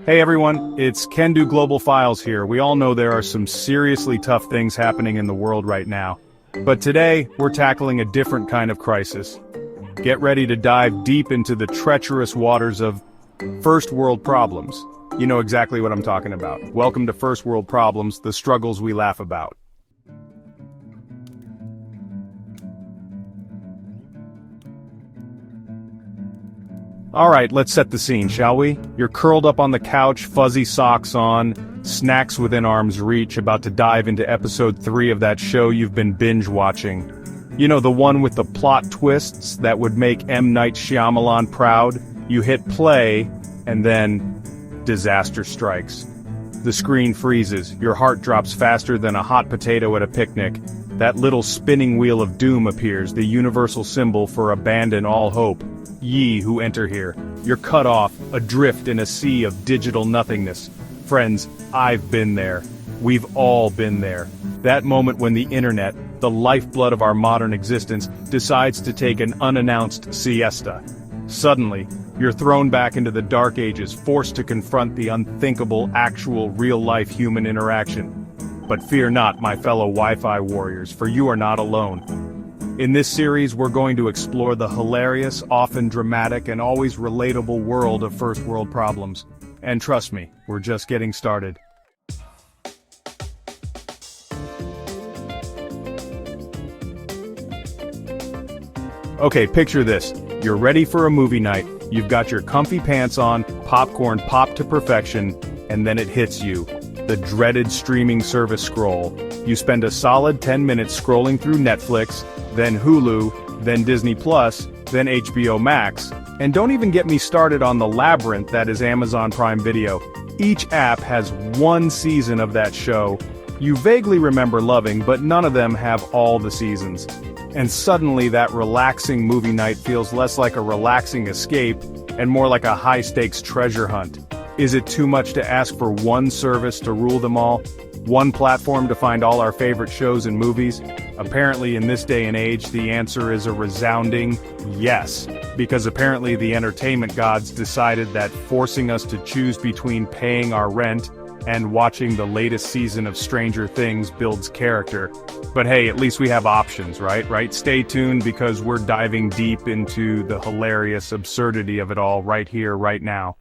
Hey everyone, it's Can Do Global Files here. We all know there are some seriously tough things happening in the world right now. But today, we're tackling a different kind of crisis. Get ready to dive deep into the treacherous waters of first world problems. You know exactly what I'm talking about. Welcome to First World Problems, the struggles we laugh about. Alright, let's set the scene, shall we? You're curled up on the couch, fuzzy socks on, snacks within arm's reach, about to dive into episode 3 of that show you've been binge-watching. You know, the one with the plot twists that would make M. Night Shyamalan proud? You hit play, and then disaster strikes. The screen freezes, your heart drops faster than a hot potato at a picnic. That little spinning wheel of doom appears, the universal symbol for abandon all hope. Ye who enter here, you're cut off, adrift in a sea of digital nothingness. Friends, I've been there. We've all been there. That moment when the internet, the lifeblood of our modern existence, decides to take an unannounced siesta. Suddenly, you're thrown back into the dark ages, forced to confront the unthinkable, actual, real-life human interaction. But fear not, my fellow Wi-Fi warriors, for you are not alone. In this series, we're going to explore the hilarious, often dramatic, and always relatable world of first world problems. And trust me, we're just getting started. Okay, picture this. You're ready for a movie night, you've got your comfy pants on, popcorn popped to perfection, and then it hits you. The dreaded streaming service scroll. You spend a solid 10 minutes scrolling through Netflix, then Hulu, then Disney+, then HBO Max, and don't even get me started on the labyrinth that is Amazon Prime Video. Each app has one season of that show you vaguely remember loving, but none of them have all the seasons. And suddenly that relaxing movie night feels less like a relaxing escape and more like a high-stakes treasure hunt. Is it too much to ask for one service to rule them all? One platform to find all our favorite shows and movies? Apparently in this day and age, the answer is a resounding yes. Because apparently the entertainment gods decided that forcing us to choose between paying our rent and watching the latest season of Stranger Things builds character. But hey, at least we have options, right? Stay tuned because we're diving deep into the hilarious absurdity of it all right here, right now.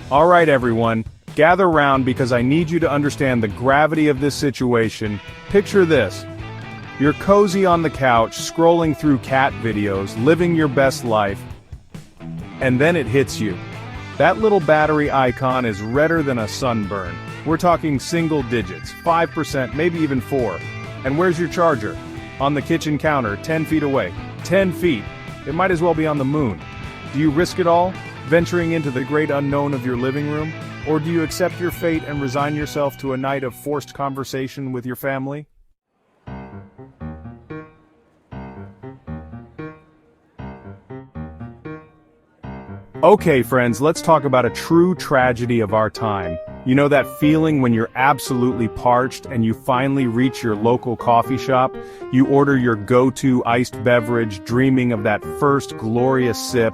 Alright everyone, gather round because I need you to understand the gravity of this situation. Picture this. You're cozy on the couch, scrolling through cat videos, living your best life, and then it hits you. That little battery icon is redder than a sunburn. We're talking single digits, 5%, maybe even 4. And where's your charger? On the kitchen counter, 10 feet away. 10 feet. It might as well be on the moon. Do you risk it all? Venturing into the great unknown of your living room? Or do you accept your fate and resign yourself to a night of forced conversation with your family? Okay friends, let's talk about a true tragedy of our time. You know that feeling when you're absolutely parched and you finally reach your local coffee shop? You order your go-to iced beverage, dreaming of that first glorious sip,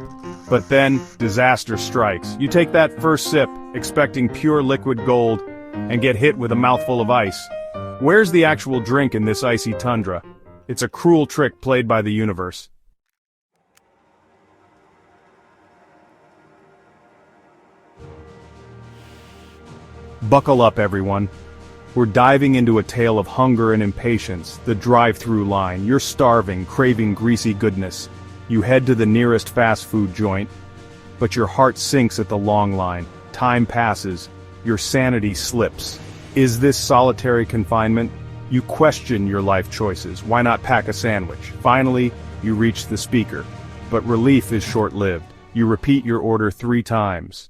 but then disaster strikes. You take that first sip, expecting pure liquid gold, and get hit with a mouthful of ice. Where's the actual drink in this icy tundra? It's a cruel trick played by the universe. Buckle up, everyone. We're diving into a tale of hunger and impatience, the drive-through line. You're starving, craving greasy goodness. You head to the nearest fast food joint, but your heart sinks at the long line. Time passes. Your sanity slips. Is this solitary confinement? You question your life choices. Why not pack a sandwich? Finally, you reach the speaker. But relief is short-lived. You repeat your order 3 times.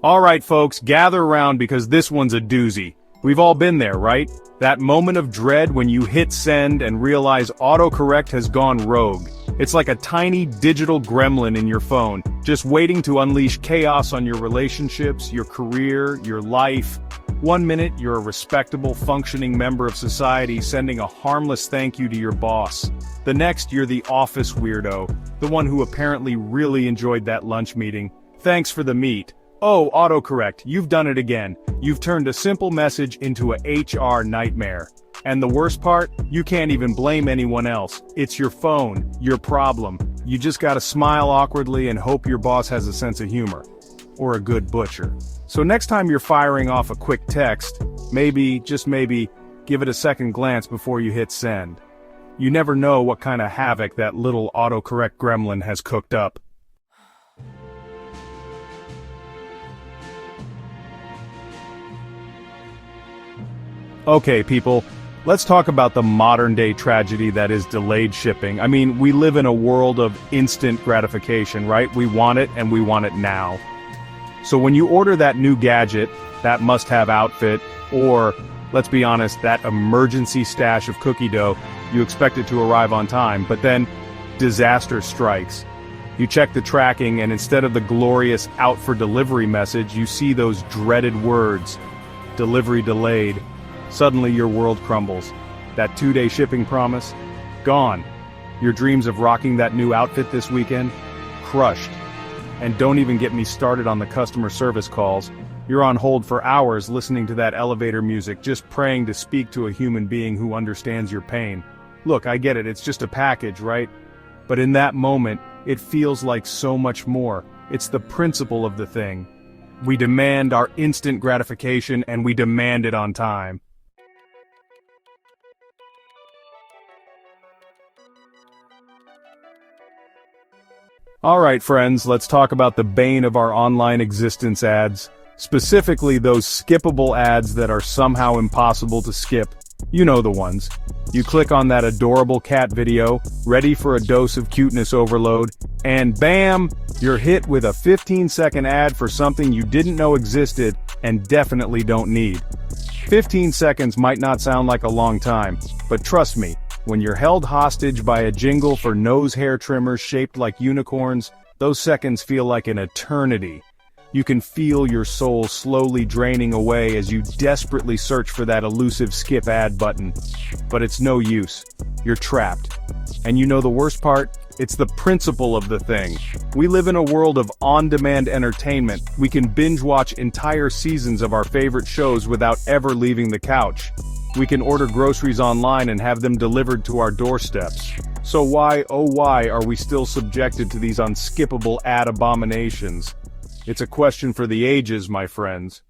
Alright folks, gather around because this one's a doozy. We've all been there, right? That moment of dread when you hit send and realize autocorrect has gone rogue. It's like a tiny digital gremlin in your phone, just waiting to unleash chaos on your relationships, your career, your life. 1 minute, you're a respectable, functioning member of society sending a harmless thank you to your boss. The next, you're the office weirdo, the one who apparently really enjoyed that lunch meeting. Thanks for the meat. Oh, autocorrect, you've done it again. You've turned a simple message into a HR nightmare. And the worst part, you can't even blame anyone else. It's your phone, your problem. You just gotta smile awkwardly and hope your boss has a sense of humor. Or a good butcher. So next time you're firing off a quick text, maybe, just maybe, give it a second glance before you hit send. You never know what kind of havoc that little autocorrect gremlin has cooked up. Okay, people, let's talk about the modern-day tragedy that is delayed shipping. I mean, we live in a world of instant gratification, right? We want it, and we want it now. So when you order that new gadget, that must-have outfit, or, let's be honest, that emergency stash of cookie dough, you expect it to arrive on time, but then, disaster strikes. You check the tracking, and instead of the glorious out for delivery message, you see those dreaded words, delivery delayed. Suddenly your world crumbles. That 2-day shipping promise? Gone. Your dreams of rocking that new outfit this weekend? Crushed. And don't even get me started on the customer service calls. You're on hold for hours listening to that elevator music, just praying to speak to a human being who understands your pain. Look, I get it, it's just a package, right? But in that moment, it feels like so much more. It's the principle of the thing. We demand our instant gratification, and we demand it on time. Alright friends, let's talk about the bane of our online existence ads. Specifically those skippable ads that are somehow impossible to skip. You know the ones. You click on that adorable cat video, ready for a dose of cuteness overload, and bam! You're hit with a 15-second ad for something you didn't know existed and definitely don't need. 15 seconds might not sound like a long time, but trust me, when you're held hostage by a jingle for nose hair trimmers shaped like unicorns, those seconds feel like an eternity. You can feel your soul slowly draining away as you desperately search for that elusive skip ad button. But it's no use. You're trapped. And you know the worst part? It's the principle of the thing. We live in a world of on-demand entertainment. We can binge-watch entire seasons of our favorite shows without ever leaving the couch. We can order groceries online and have them delivered to our doorsteps. So why, oh why, are we still subjected to these unskippable ad abominations? It's a question for the ages, my friends.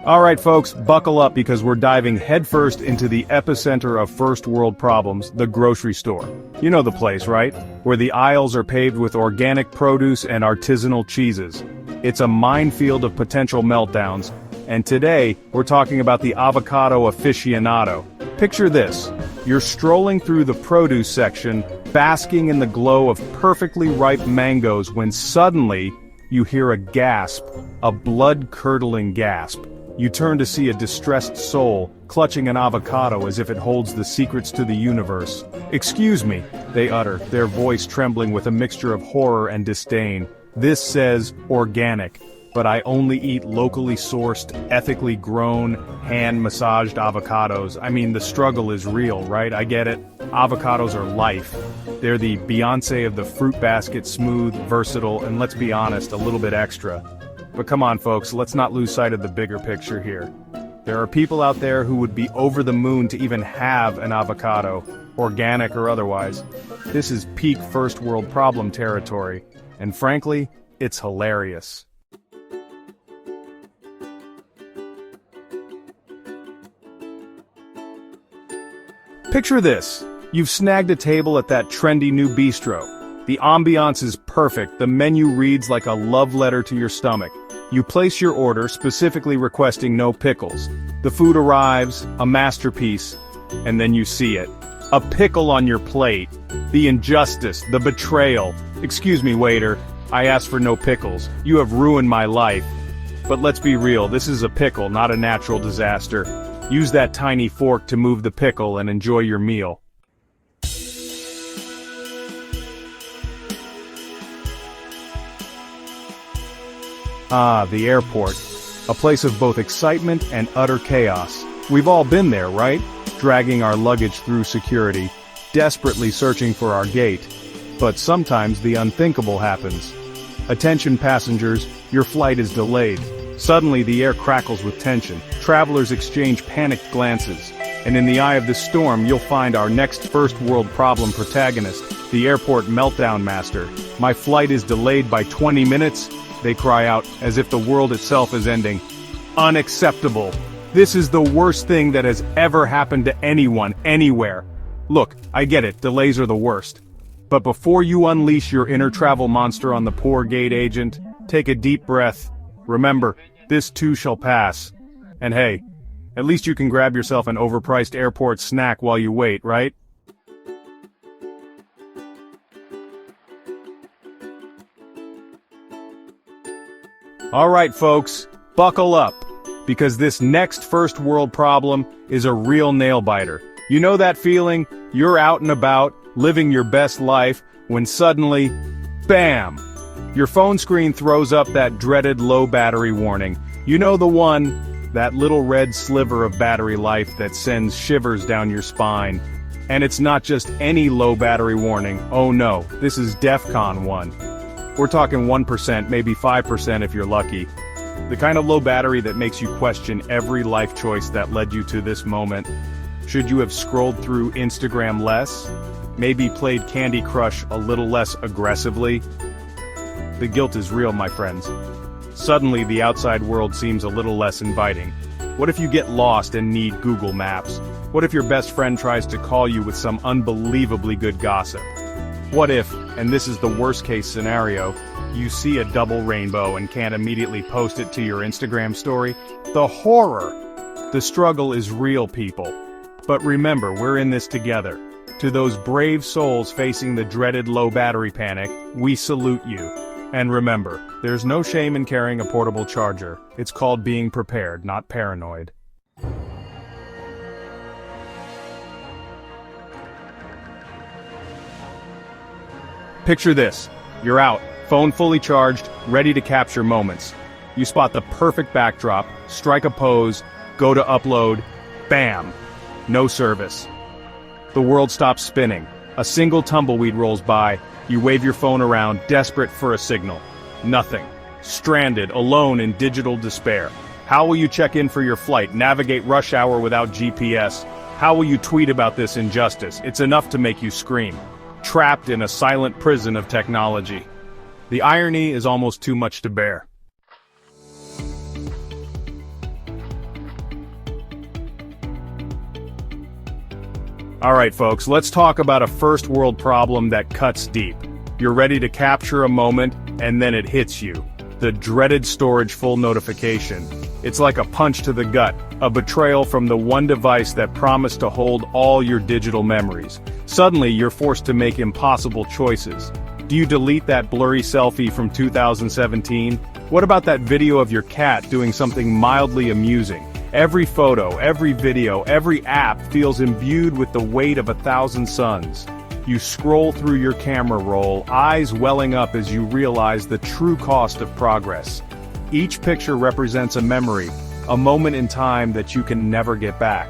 Alright folks, buckle up because we're diving headfirst into the epicenter of first world problems, the grocery store. You know the place, right? Where the aisles are paved with organic produce and artisanal cheeses. It's a minefield of potential meltdowns, and today, we're talking about the avocado aficionado. Picture this. You're strolling through the produce section, basking in the glow of perfectly ripe mangoes when suddenly, you hear a gasp, a blood-curdling gasp. You turn to see a distressed soul, clutching an avocado as if it holds the secrets to the universe. "Excuse me," they utter, their voice trembling with a mixture of horror and disdain. "This says, organic, but I only eat locally sourced, ethically grown, hand-massaged avocados. I mean, the struggle is real, right? I get it. Avocados are life. They're the Beyoncé of the fruit basket, smooth, versatile, and let's be honest, a little bit extra. But come on folks, let's not lose sight of the bigger picture here. There are people out there who would be over the moon to even have an avocado, organic or otherwise. This is peak first world problem territory, and frankly, it's hilarious. Picture this. You've snagged a table at that trendy new bistro. The ambiance is perfect, the menu reads like a love letter to your stomach. You place your order, specifically requesting no pickles. The food arrives, a masterpiece, and then you see it. A pickle on your plate. The injustice, the betrayal. "Excuse me, waiter, I asked for no pickles. You have ruined my life." But let's be real, this is a pickle, not a natural disaster. Use that tiny fork to move the pickle and enjoy your meal. Ah, the airport. A place of both excitement and utter chaos. We've all been there, right? Dragging our luggage through security, desperately searching for our gate. But sometimes the unthinkable happens. Attention passengers, your flight is delayed. Suddenly the air crackles with tension. Travelers exchange panicked glances. And in the eye of the storm you'll find our next first world problem protagonist, the airport meltdown master. My flight is delayed by 20 minutes, they cry out, as if the world itself is ending. Unacceptable. This is the worst thing that has ever happened to anyone, anywhere. Look, I get it, delays are the worst. But before you unleash your inner travel monster on the poor gate agent, take a deep breath. Remember, this too shall pass. And hey, at least you can grab yourself an overpriced airport snack while you wait, right? Alright folks, buckle up, because this next first world problem is a real nail-biter. You know that feeling? You're out and about, living your best life, when suddenly, BAM! Your phone screen throws up that dreaded low battery warning. You know the one, that little red sliver of battery life that sends shivers down your spine. And it's not just any low battery warning, oh no, this is DEFCON 1. We're talking 1%, maybe 5% if you're lucky. The kind of low battery that makes you question every life choice that led you to this moment. Should you have scrolled through Instagram less? Maybe played Candy Crush a little less aggressively? The guilt is real, my friends. Suddenly the outside world seems a little less inviting. What if you get lost and need Google Maps? What if your best friend tries to call you with some unbelievably good gossip? What if, and this is the worst case scenario, you see a double rainbow and can't immediately post it to your Instagram story? The horror! The struggle is real, people. But remember, we're in this together. To those brave souls facing the dreaded low battery panic, we salute you. And remember, there's no shame in carrying a portable charger. It's called being prepared, not paranoid. Picture this. You're out, phone fully charged, ready to capture moments. You spot the perfect backdrop, strike a pose, go to upload, bam! No service. The world stops spinning. A single tumbleweed rolls by. You wave your phone around, desperate for a signal. Nothing. Stranded, alone in digital despair. How will you check in for your flight, navigate rush hour without GPS? How will you tweet about this injustice? It's enough to make you scream. Trapped in a silent prison of technology. The irony is almost too much to bear. Alright folks, let's talk about a first world problem that cuts deep. You're ready to capture a moment, and then it hits you. The dreaded storage full notification. It's like a punch to the gut, a betrayal from the one device that promised to hold all your digital memories. Suddenly, you're forced to make impossible choices. Do you delete that blurry selfie from 2017? What about that video of your cat doing something mildly amusing? Every photo, every video, every app feels imbued with the weight of 1,000 suns. You scroll through your camera roll, eyes welling up as you realize the true cost of progress. Each picture represents a memory, a moment in time that you can never get back.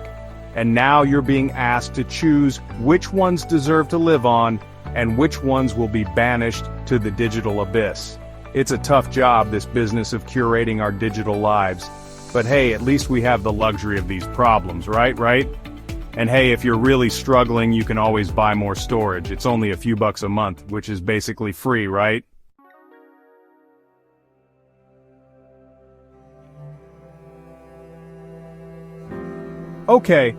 And now you're being asked to choose which ones deserve to live on, and which ones will be banished to the digital abyss. It's a tough job, this business of curating our digital lives. But hey, at least we have the luxury of these problems, right? And hey, if you're really struggling, you can always buy more storage. It's only a few bucks a month, which is basically free, right? Okay.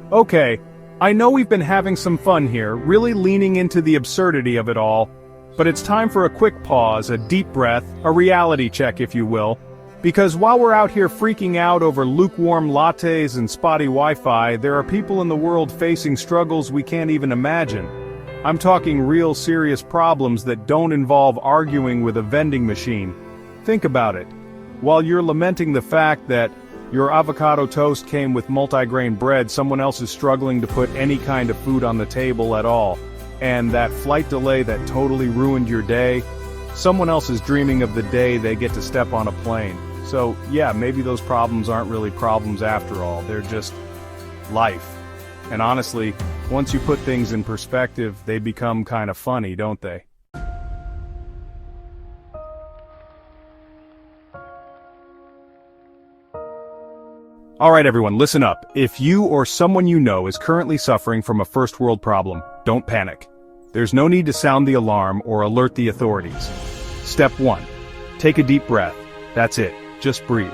I know we've been having some fun here, really leaning into the absurdity of it all. But it's time for a quick pause, a deep breath, a reality check if you will. Because while we're out here freaking out over lukewarm lattes and spotty Wi-Fi, there are people in the world facing struggles we can't even imagine. I'm talking real serious problems that don't involve arguing with a vending machine. Think about it. While you're lamenting the fact that your avocado toast came with multigrain bread, someone else is struggling to put any kind of food on the table at all. And that flight delay that totally ruined your day, someone else is dreaming of the day they get to step on a plane. So, yeah, maybe those problems aren't really problems after all, they're just life. And honestly, once you put things in perspective, they become kind of funny, don't they? Alright everyone, listen up. If you or someone you know is currently suffering from a first world problem, don't panic. There's no need to sound the alarm or alert the authorities. Step 1. Take a deep breath. That's it. Just breathe.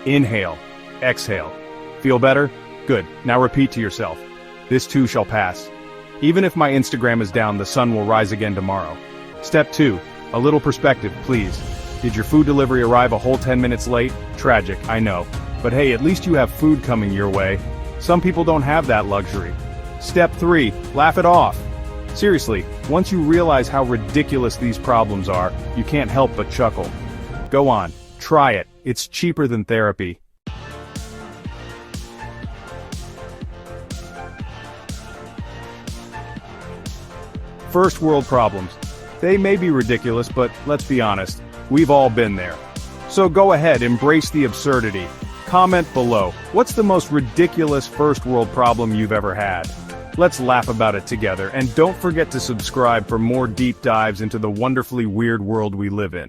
Inhale. Exhale. Feel better? Good. Now repeat to yourself. This too shall pass. Even if my Instagram is down, the sun will rise again tomorrow. Step 2. A little perspective, please. Did your food delivery arrive a whole 10 minutes late? Tragic, I know. But hey, at least you have food coming your way. Some people don't have that luxury. Step 3. Laugh it off. Seriously, once you realize how ridiculous these problems are, you can't help but chuckle. Go on, try it. It's cheaper than therapy. First world problems. They may be ridiculous, but let's be honest, we've all been there. So go ahead, embrace the absurdity. Comment below, what's the most ridiculous first world problem you've ever had? Let's laugh about it together, and don't forget to subscribe for more deep dives into the wonderfully weird world we live in.